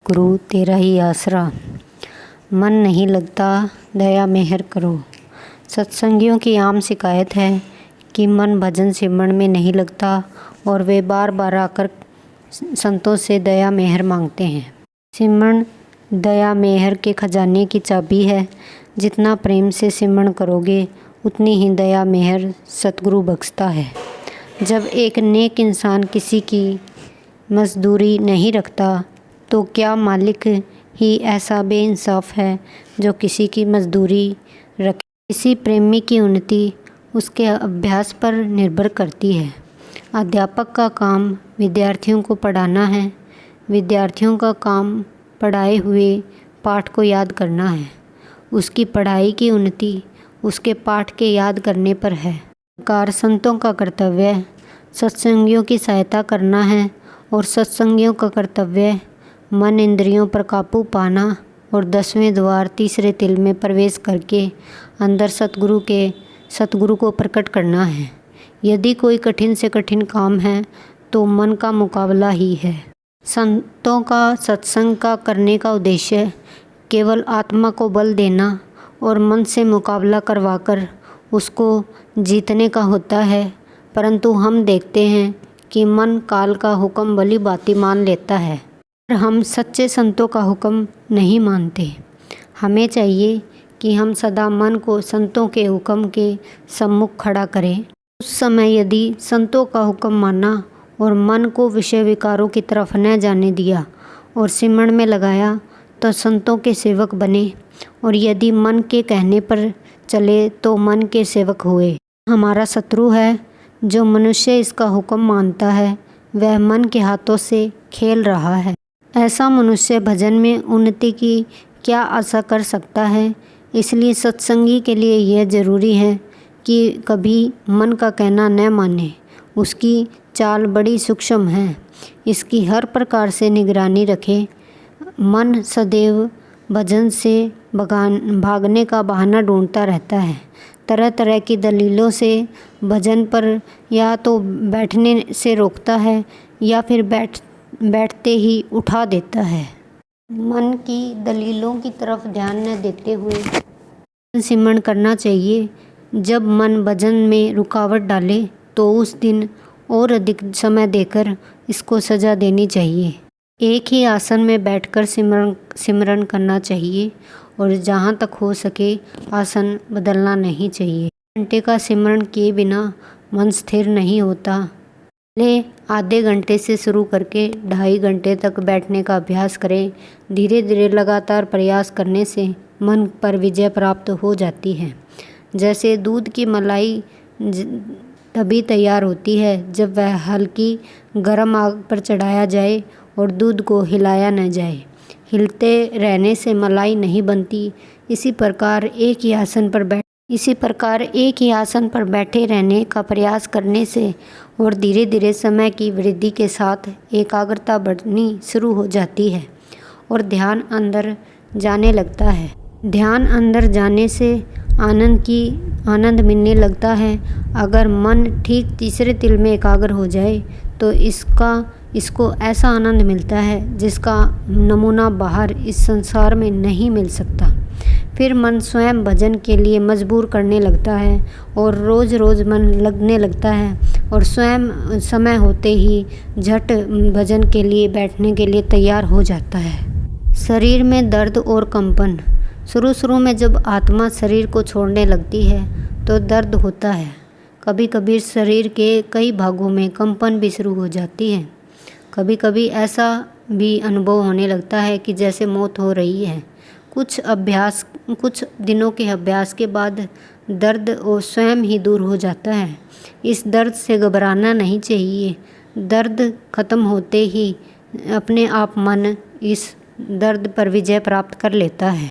सतगुरु तेरा ही आसरा, मन नहीं लगता दया मेहर करो। सत्संगियों की आम शिकायत है कि मन भजन सिमरन में नहीं लगता और वे बार बार आकर संतों से दया मेहर मांगते हैं। सिमरन दया मेहर के खजाने की चाबी है। जितना प्रेम से सिमरन करोगे उतनी ही दया मेहर सतगुरु बख्शता है। जब एक नेक इंसान किसी की मजदूरी नहीं रखता तो क्या मालिक ही ऐसा बेइंसाफ है जो किसी की मजदूरी रखे। किसी प्रेमी की उन्नति उसके अभ्यास पर निर्भर करती है। अध्यापक का काम विद्यार्थियों को पढ़ाना है, विद्यार्थियों का काम पढ़ाए हुए पाठ को याद करना है। उसकी पढ़ाई की उन्नति उसके पाठ के याद करने पर है। कार संतों का कर्तव्य सत्संगियों की सहायता करना है और सत्संगियों का कर्तव्य मन इंद्रियों पर काबू पाना और 10वें द्वार तीसरे तिल में प्रवेश करके अंदर सतगुरु को प्रकट करना है। यदि कोई कठिन से कठिन काम है तो मन का मुकाबला ही है। संतों का सत्संग का करने का उद्देश्य केवल आत्मा को बल देना और मन से मुकाबला करवाकर उसको जीतने का होता है, परंतु हम देखते हैं कि मन काल का हुक्म भली भांति मान लेता है और हम सच्चे संतों का हुक्म नहीं मानते। हमें चाहिए कि हम सदा मन को संतों के हुक्म के सम्मुख खड़ा करें। उस समय यदि संतों का हुक्म माना और मन को विषय विकारों की तरफ न जाने दिया और सिमरन में लगाया तो संतों के सेवक बने, और यदि मन के कहने पर चले तो मन के सेवक हुए। हमारा शत्रु है जो मनुष्य इसका हुक्म मानता है, वह मन के हाथों से खेल रहा है। ऐसा मनुष्य भजन में उन्नति की क्या आशा कर सकता है। इसलिए सत्संगी के लिए यह जरूरी है कि कभी मन का कहना न माने। उसकी चाल बड़ी सूक्ष्म है, इसकी हर प्रकार से निगरानी रखे। मन सदैव भजन से भागने का बहाना ढूंढता रहता है। तरह तरह की दलीलों से भजन पर या तो बैठने से रोकता है या फिर बैठते ही उठा देता है। मन की दलीलों की तरफ ध्यान न देते हुए सिमरन करना चाहिए। जब मन भजन में रुकावट डाले तो उस दिन और अधिक समय देकर इसको सजा देनी चाहिए। एक ही आसन में बैठकर सिमरन करना चाहिए और जहाँ तक हो सके आसन बदलना नहीं चाहिए। घंटे का सिमरन किए बिना मन स्थिर नहीं होता। पहले आधे घंटे से शुरू करके 2.5 घंटे तक बैठने का अभ्यास करें। धीरे धीरे लगातार प्रयास करने से मन पर विजय प्राप्त हो जाती है। जैसे दूध की मलाई तभी तैयार होती है जब वह हल्की गर्म आग पर चढ़ाया जाए और दूध को हिलाया न जाए। हिलते रहने से मलाई नहीं बनती। इसी प्रकार एक ही आसन पर बैठे रहने का प्रयास करने से और धीरे धीरे समय की वृद्धि के साथ एकाग्रता बढ़नी शुरू हो जाती है और ध्यान अंदर जाने लगता है। ध्यान अंदर जाने से आनंद मिलने लगता है। अगर मन ठीक तीसरे तिल में एकाग्र हो जाए तो इसको ऐसा आनंद मिलता है जिसका नमूना बाहर इस संसार में नहीं मिल सकता। फिर मन स्वयं भजन के लिए मजबूर करने लगता है और रोज़ रोज़ मन लगने लगता है और स्वयं समय होते ही झट भजन के लिए बैठने के लिए तैयार हो जाता है। शरीर में दर्द और कंपन। शुरू में जब आत्मा शरीर को छोड़ने लगती है तो दर्द होता है। कभी कभी शरीर के कई भागों में कंपन भी शुरू हो जाती है। कभी कभी ऐसा भी अनुभव होने लगता है कि जैसे मौत हो रही है। कुछ दिनों के अभ्यास के बाद दर्द और स्वयं ही दूर हो जाता है। इस दर्द से घबराना नहीं चाहिए। दर्द खत्म होते ही अपने आप मन इस दर्द पर विजय प्राप्त कर लेता है।